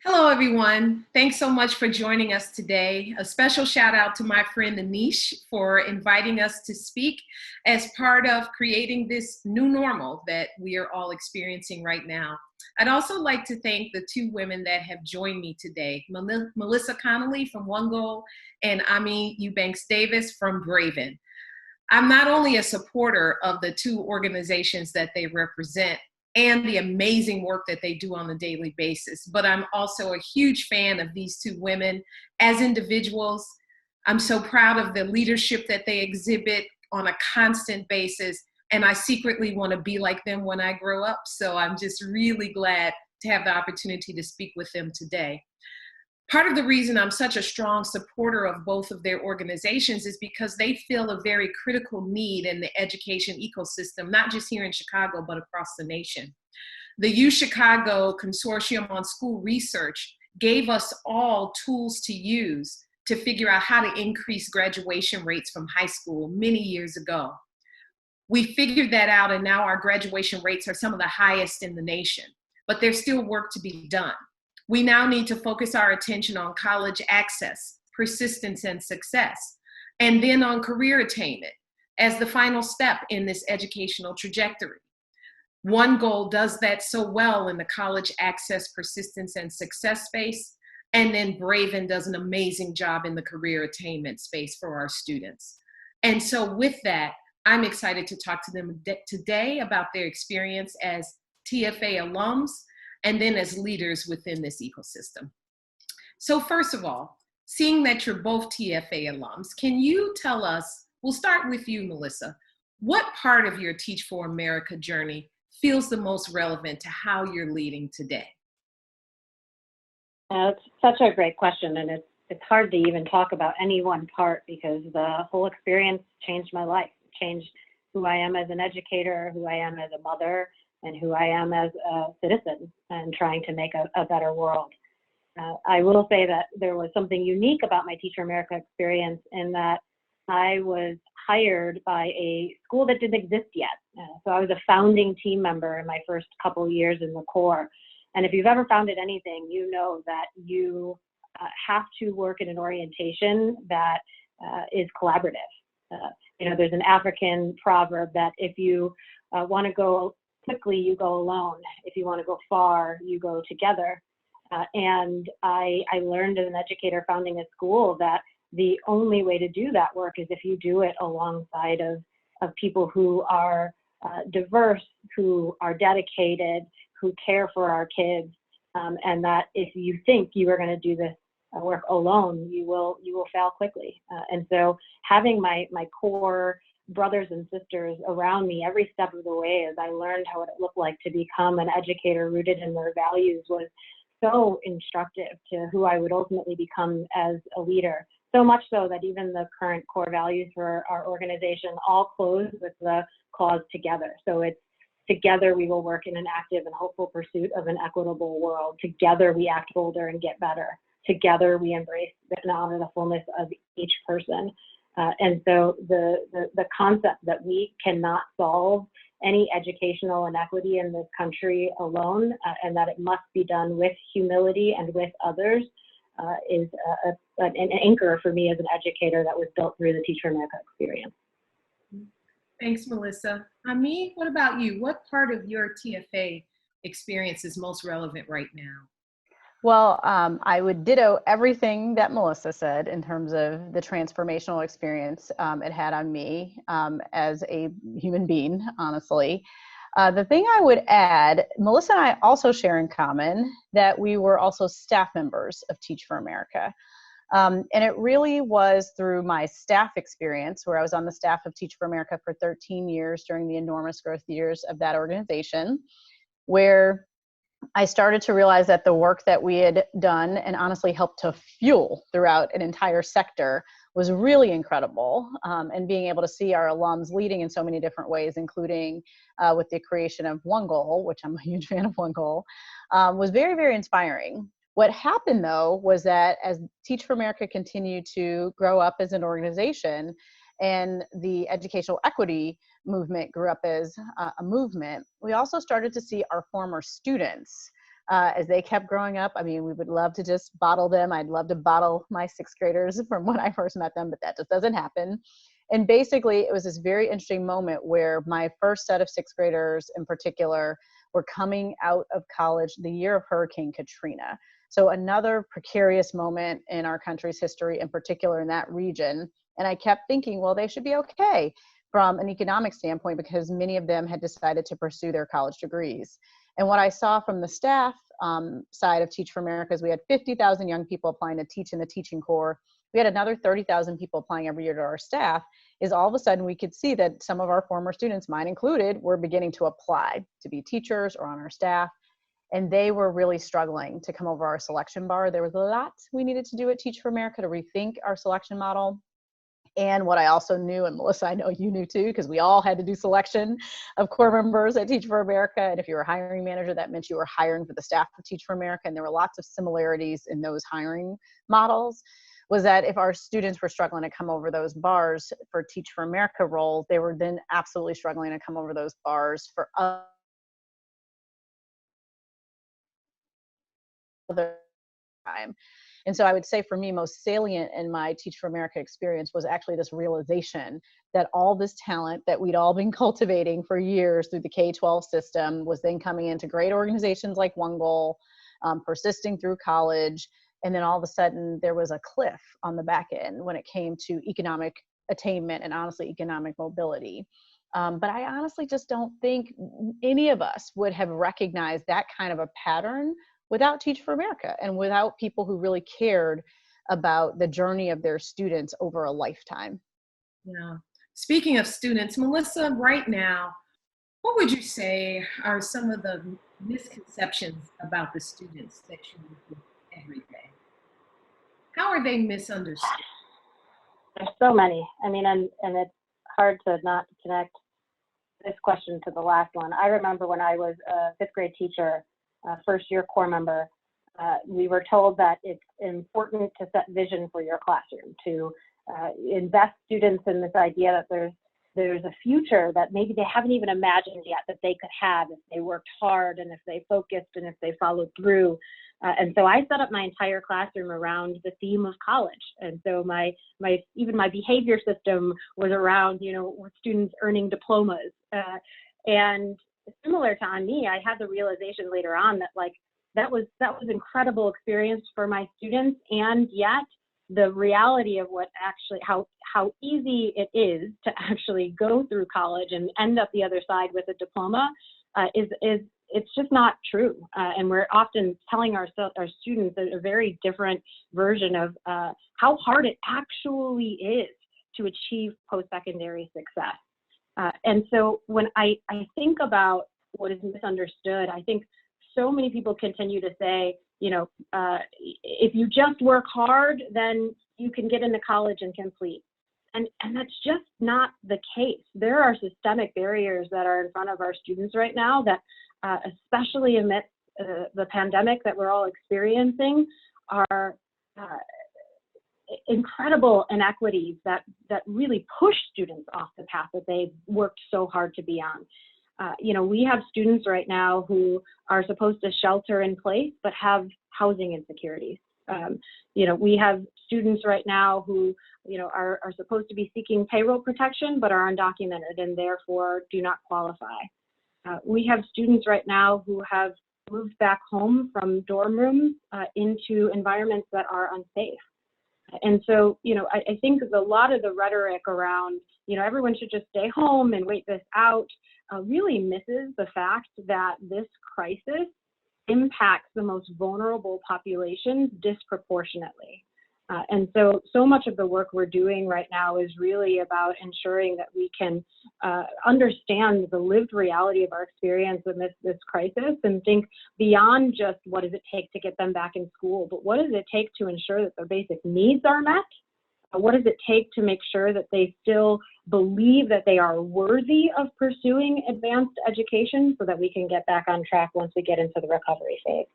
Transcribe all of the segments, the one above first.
Hello, everyone. Thanks so much for joining us today. A special shout out to my friend Anish for inviting us to speak as part of creating this new normal that we are all experiencing right now. I'd also like to thank the two women that have joined me today, Melissa Connelly from OneGoal and Aimée Eubanks Davis from Braven. I'm not only a supporter of the two organizations that they represent and the amazing work that they do on a daily basis, but I'm also a huge fan of these two women as individuals. I'm so proud of the leadership that they exhibit on a constant basis, and I secretly want to be like them when I grow up. So I'm just really glad to have the opportunity to speak with them today. Part of the reason I'm such a strong supporter of both of their organizations is because they fill a very critical need in the education ecosystem, not just here in Chicago, but across the nation. The U Chicago Consortium on School Research gave us all tools to use to figure out how to increase graduation rates from high school many years ago. We figured that out, and now our graduation rates are some of the highest in the nation, but there's still work to be done. We now need to focus our attention on college access, persistence, and success, and then on career attainment as the final step in this educational trajectory. OneGoal does that so well in the college access, persistence, and success space, and then Bravin does an amazing job in the career attainment space for our students. And so with that, I'm excited to talk to them today about their experience as TFA alums and then as leaders within this ecosystem. So first of all, seeing that you're both TFA alums, can you tell us, we'll start with you, Melissa, what part of your Teach for America journey feels the most relevant to how you're leading today? It's such a great question, and it's hard to even talk about any one part because the whole experience changed my life. It changed who I am as an educator, who I am as a mother, and who I am as a citizen and trying to make a better world. I will say that there was something unique about my Teach for America experience in that I was hired by a school that didn't exist yet. So I was a founding team member in my first couple years in the Corps. And if you've ever founded anything, you know that you have to work in an orientation that is collaborative. There's an African proverb that if you want to go quickly, you go alone. If you want to go far, you go together. And I learned as an educator founding a school that the only way to do that work is if you do it alongside of people who are diverse, who are dedicated, who care for our kids, and that if you think you are going to do this work alone, you will fail quickly. And so having my core brothers and sisters around me every step of the way as I learned what it looked like to become an educator rooted in their values was so instructive to who I would ultimately become as a leader. So much so that even the current core values for our organization all close with the clause together. So it's together we will work in an active and hopeful pursuit of an equitable world. Together we act bolder and get better. Together we embrace and honor the fullness of each person. And so the concept that we cannot solve any educational inequity in this country alone, and that it must be done with humility and with others, is an anchor for me as an educator that was built through the Teach for America experience. Thanks, Melissa. Aimée, what about you? What part of your TFA experience is most relevant right now? Well, I would ditto everything that Melissa said in terms of the transformational experience it had on me as a human being, honestly. The thing I would add, Melissa and I also share in common that we were also staff members of Teach for America. And it really was through my staff experience, where I was on the staff of Teach for America for 13 years during the enormous growth years of that organization, where I started to realize that the work that we had done and honestly helped to fuel throughout an entire sector was really incredible. And being able to see our alums leading in so many different ways, including with the creation of OneGoal, which I'm a huge fan of OneGoal, was very, very inspiring. What happened, though, was that as Teach for America continued to grow up as an organization and the educational equity movement grew up as a movement, we also started to see our former students as they kept growing up. I mean, we would love to just bottle them. I'd love to bottle my sixth graders from when I first met them, but that just doesn't happen. And basically, it was this very interesting moment where my first set of sixth graders in particular were coming out of college the year of Hurricane Katrina. So another precarious moment in our country's history, in particular in that region. And I kept thinking, well, they should be okay from an economic standpoint because many of them had decided to pursue their college degrees. And what I saw from the staff side of Teach for America is we had 50,000 young people applying to teach in the teaching corps. We had another 30,000 people applying every year to our staff. Is all of a sudden we could see that some of our former students, mine included, were beginning to apply to be teachers or on our staff. And they were really struggling to come over our selection bar. There was a lot we needed to do at Teach for America to rethink our selection model. And what I also knew, and Melissa, I know you knew too, because we all had to do selection of core members at Teach for America. And if you were a hiring manager, that meant you were hiring for the staff of Teach for America. And there were lots of similarities in those hiring models. Was that if our students were struggling to come over those bars for Teach for America roles, they were then absolutely struggling to come over those bars for other time. And so I would say for me, most salient in my Teach for America experience was actually this realization that all this talent that we'd all been cultivating for years through the K-12 system was then coming into great organizations like OneGoal, persisting through college. And then all of a sudden there was a cliff on the back end when it came to economic attainment and honestly economic mobility. But I honestly just don't think any of us would have recognized that kind of a pattern without Teach for America and without people who really cared about the journey of their students over a lifetime. Yeah. Speaking of students, Melissa, right now, what would you say are some of the misconceptions about the students that you work with every day? How are they misunderstood? There's so many. I mean, and it's hard to not connect this question to the last one. I remember when I was a fifth grade teacher, first year corps member, we were told that it's important to set vision for your classroom, to invest students in this idea that there's a future that maybe they haven't even imagined yet that they could have if they worked hard and if they focused and if they followed through. And so I set up my entire classroom around the theme of college. And so even my behavior system was around, students earning diplomas. And similar to on me, I had the realization later on that that was incredible experience for my students, and yet the reality of what actually how easy it is to actually go through college and end up the other side with a diploma is it's just not true. And we're often telling our students a very different version of how hard it actually is to achieve post-secondary success. And so when I think about what is misunderstood, I think so many people continue to say, if you just work hard, then you can get into college and complete. And that's just not the case. There are systemic barriers that are in front of our students right now that, especially amidst the pandemic that we're all experiencing, are incredible inequities that really push students off the path that they've worked so hard to be on. We have students right now who are supposed to shelter in place but have housing insecurities. We have students right now who are supposed to be seeking payroll protection but are undocumented and therefore do not qualify. We have students right now who have moved back home from dorm rooms into environments that are unsafe. And so, I think a lot of the rhetoric around, everyone should just stay home and wait this out really misses the fact that this crisis impacts the most vulnerable populations disproportionately. And so much of the work we're doing right now is really about ensuring that we can understand the lived reality of our experience amidst this crisis and think beyond just what does it take to get them back in school, but what does it take to ensure that their basic needs are met? What does it take to make sure that they still believe that they are worthy of pursuing advanced education so that we can get back on track once we get into the recovery phase?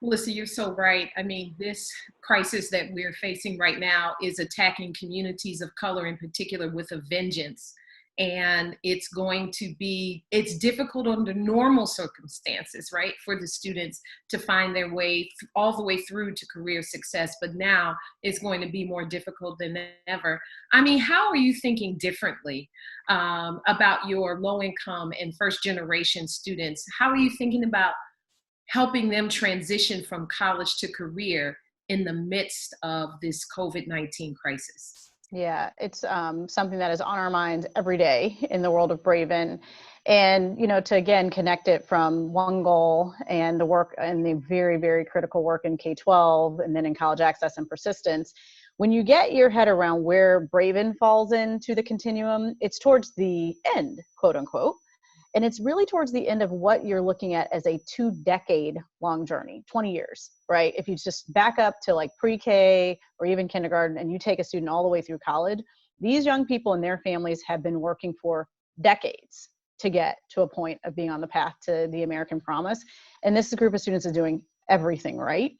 Melissa, you're so right. I mean, this crisis that we're facing right now is attacking communities of color in particular with a vengeance. and it's difficult under normal circumstances, right, for the students to find their way all the way through to career success, but now it's going to be more difficult than ever. I mean, how are you thinking differently about your low income and first generation students? How are you thinking about helping them transition from college to career in the midst of this COVID-19 crisis? Yeah, it's something that is on our minds every day in the world of Braven. And, to again connect it from OneGoal and the work and the very, very critical work in K-12 and then in college access and persistence, when you get your head around where Braven falls into the continuum, it's towards the end, quote unquote. And it's really towards the end of what you're looking at as a 2-decade long journey, 20 years, right? If you just back up to like pre-K or even kindergarten and you take a student all the way through college, these young people and their families have been working for decades to get to a point of being on the path to the American promise. And this group of students is doing everything right.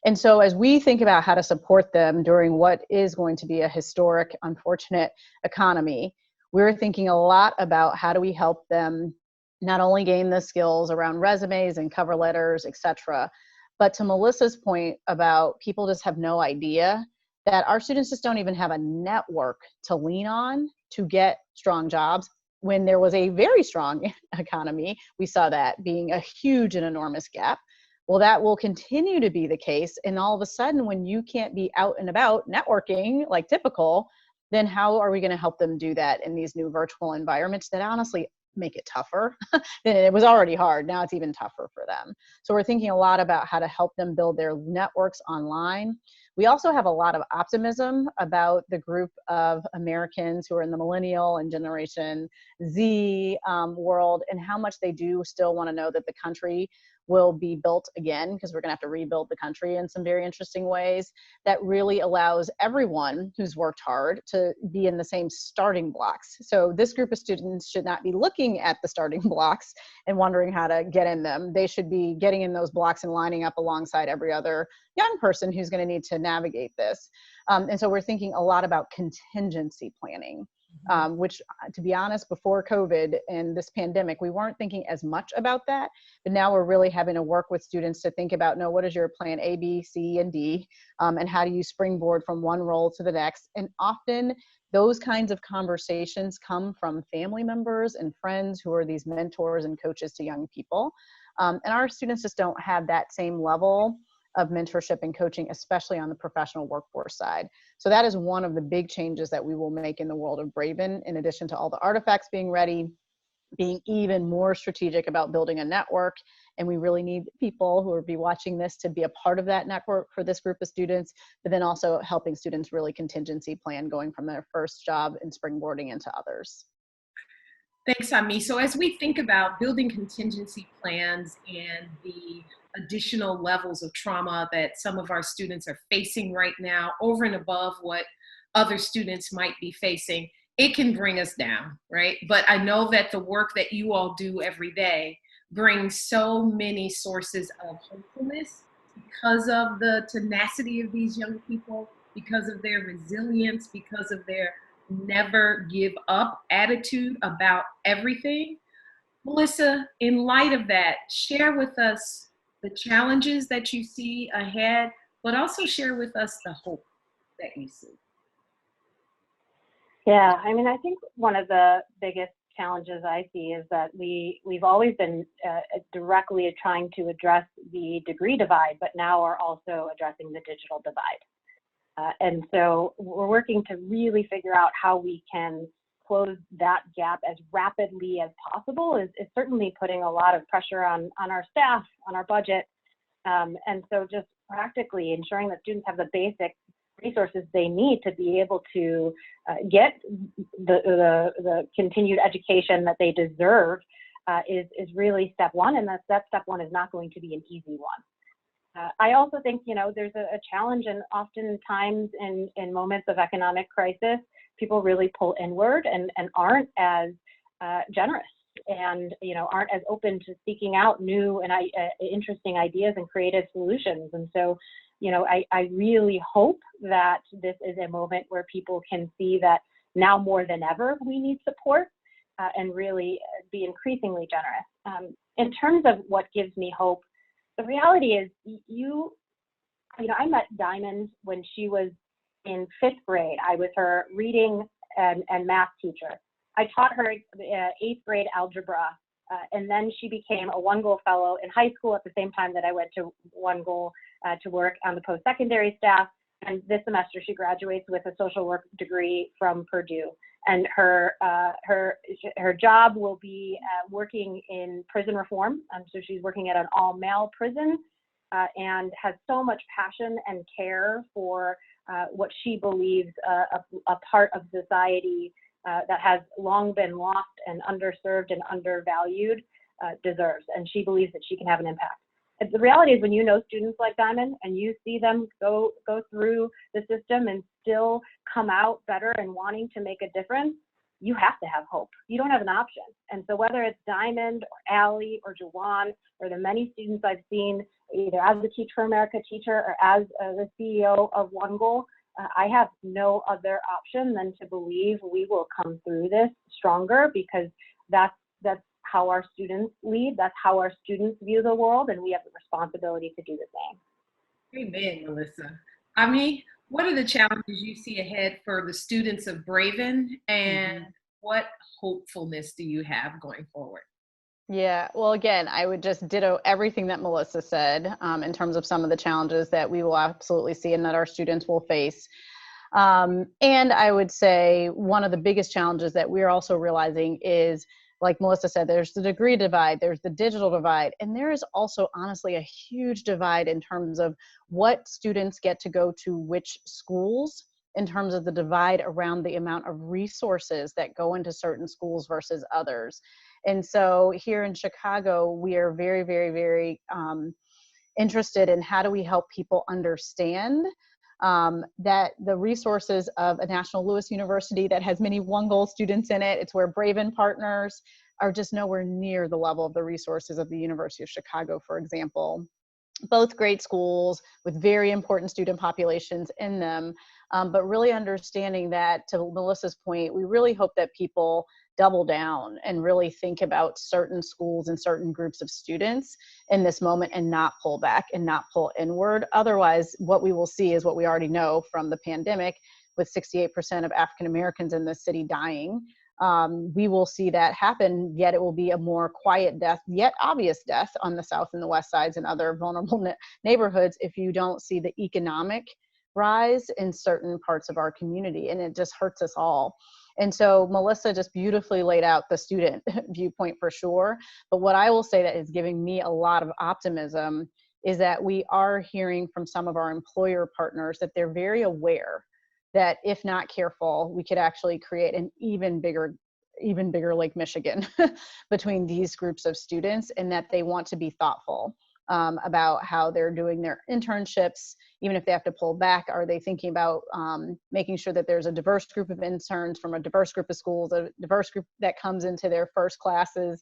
And so as we think about how to support them during what is going to be a historic, unfortunate economy, we're thinking a lot about how do we help them not only gain the skills around resumes and cover letters, et cetera, but to Melissa's point about people just have no idea that our students just don't even have a network to lean on to get strong jobs. When there was a very strong economy, we saw that being a huge and enormous gap. Well, that will continue to be the case. And all of a sudden, when you can't be out and about networking like typical, then how are we going to help them do that in these new virtual environments that honestly make it tougher? And it was already hard. Now it's even tougher for them. So we're thinking a lot about how to help them build their networks online. We also have a lot of optimism about the group of Americans who are in the millennial and Generation Z world and how much they do still want to know that the country will be built again, because we're going to have to rebuild the country in some very interesting ways that really allows everyone who's worked hard to be in the same starting blocks. So this group of students should not be looking at the starting blocks and wondering how to get in them. They should be getting in those blocks and lining up alongside every other young person who's going to need to navigate this. And so we're thinking a lot about contingency planning. Which, to be honest, before COVID and this pandemic, we weren't thinking as much about that. But now we're really having to work with students to think about, no, what is your plan A, B, C, and D? And how do you springboard from one role to the next? And often those kinds of conversations come from family members and friends who are these mentors and coaches to young people. And our students just don't have that same level of mentorship and coaching, especially on the professional workforce side. So that is one of the big changes that we will make in the world of Braven, in addition to all the artifacts being ready, being even more strategic about building a network. And we really need people who will be watching this to be a part of that network for this group of students, but then also helping students really contingency plan going from their first job and springboarding into others. Thanks, Aimée. So as we think about building contingency plans and the additional levels of trauma that some of our students are facing right now, over and above what other students might be facing, it can bring us down, right? But I know that the work that you all do every day brings so many sources of hopefulness because of the tenacity of these young people, because of their resilience, because of their never give up attitude about everything. Melissa, in light of that, share with us the challenges that you see ahead, but also share with us the hope that you see. Yeah, I mean, I think one of the biggest challenges I see is that we've always been directly trying to address the degree divide, but now are also addressing the digital divide. And so we're working to really figure out how we can close that gap as rapidly as possible is certainly putting a lot of pressure on our staff, on our budget. And so just practically ensuring that students have the basic resources they need to be able to get the continued education that they deserve is really step one. And that step one is not going to be an easy one. I also think, there's a challenge, and oftentimes in moments of economic crisis, people really pull inward and aren't as generous and, aren't as open to seeking out new and interesting ideas and creative solutions. And so, I really hope that this is a moment where people can see that now more than ever, we need support and really be increasingly generous. In terms of what gives me hope, the reality is I met Diamond when she was in 5th grade. I was her reading and math teacher. I taught her 8th grade algebra, and then she became a OneGoal fellow in high school at the same time that I went to OneGoal to work on the post-secondary staff. And this semester she graduates with a social work degree from Purdue. And her job will be working in prison reform. So she's working at an all-male prison and has so much passion and care for what she believes a part of society that has long been lost and underserved and undervalued deserves. And she believes that she can have an impact. The reality is when you know students like Diamond and you see them go through the system and still come out better and wanting to make a difference, you have to have hope. You don't have an option. And so whether it's Diamond or Allie or Jawan or the many students I've seen either as a Teach for America teacher or as the CEO of OneGoal, I have no other option than to believe we will come through this stronger, because that's how our students lead, that's how our students view the world, and we have the responsibility to do the same. Amen, Melissa. Aimée, what are the challenges you see ahead for the students of Braven, and what hopefulness do you have going forward? Yeah, well, again, I would just ditto everything that Melissa said in terms of some of the challenges that we will absolutely see and that our students will face. And I would say one of the biggest challenges that we're also realizing is, like Melissa said, there's the degree divide, there's the digital divide, and there is also honestly a huge divide in terms of what students get to go to which schools, in terms of the divide around the amount of resources that go into certain schools versus others. And so here in Chicago, we are very, very, very interested in how do we help people understand that the resources of a National Louis University that has many OneGoal students in it, it's where Braven partners, are just nowhere near the level of the resources of the University of Chicago, for example. Both great schools with very important student populations in them, but really understanding that, to Melissa's point, we really hope that people double down and really think about certain schools and certain groups of students in this moment and not pull back and not pull inward. Otherwise, what we will see is what we already know from the pandemic, with 68% of African Americans in the city dying. We will see that happen, yet it will be a more quiet death, yet obvious death on the south and the west sides and other vulnerable neighborhoods if you don't see the economic rise in certain parts of our community, and it just hurts us all. And so Melissa just beautifully laid out the student viewpoint for sure. But what I will say that is giving me a lot of optimism is that we are hearing from some of our employer partners that they're very aware that if not careful, we could actually create an even bigger Lake Michigan between these groups of students, and that they want to be thoughtful about how they're doing their internships. Even if they have to pull back, are they thinking about making sure that there's a diverse group of interns from a diverse group of schools, a diverse group that comes into their first classes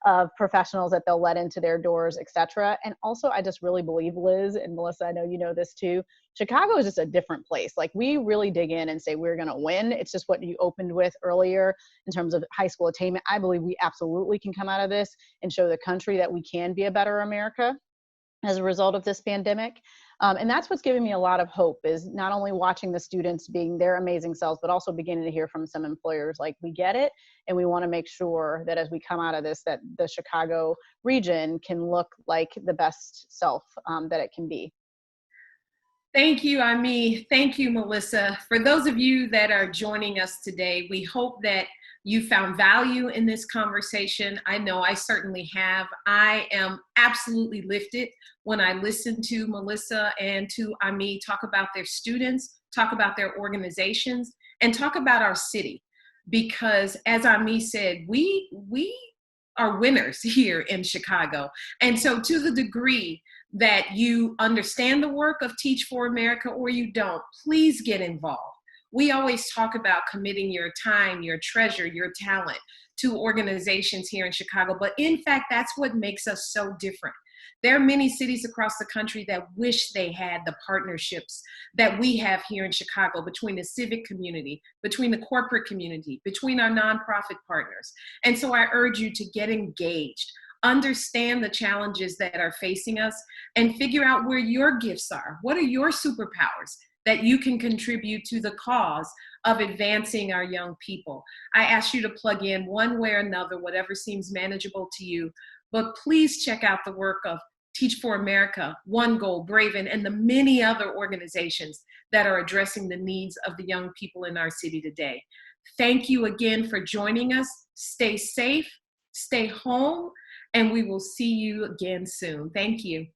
of professionals that they'll let into their doors, et cetera. And also, I just really believe, Liz and Melissa, I know you know this too, Chicago is just a different place. Like, we really dig in and say we're gonna win. It's just what you opened with earlier in terms of high school attainment. I believe we absolutely can come out of this and show the country that we can be a better America as a result of this pandemic. And that's what's giving me a lot of hope, is not only watching the students being their amazing selves, but also beginning to hear from some employers like, we get it, and we want to make sure that as we come out of this, that the Chicago region can look like the best self that it can be. Thank you, Aimée. Thank you, Melissa. For those of you that are joining us today, we hope that you found value in this conversation. I know I certainly have. I am absolutely lifted when I listen to Melissa and to Aimée talk about their students, talk about their organizations, and talk about our city. Because as Aimée said, we are winners here in Chicago. And so, to the degree that you understand the work of Teach for America or you don't, please get involved. We always talk about committing your time, your treasure, your talent to organizations here in Chicago, but in fact, that's what makes us so different. There are many cities across the country that wish they had the partnerships that we have here in Chicago between the civic community, between the corporate community, between our nonprofit partners. And so I urge you to get engaged, understand the challenges that are facing us, and figure out where your gifts are. What are your superpowers that you can contribute to the cause of advancing our young people? I ask you to plug in one way or another, whatever seems manageable to you, but please check out the work of Teach for America, OneGoal, Braven, and the many other organizations that are addressing the needs of the young people in our city today. Thank you again for joining us. Stay safe, stay home, and we will see you again soon. Thank you.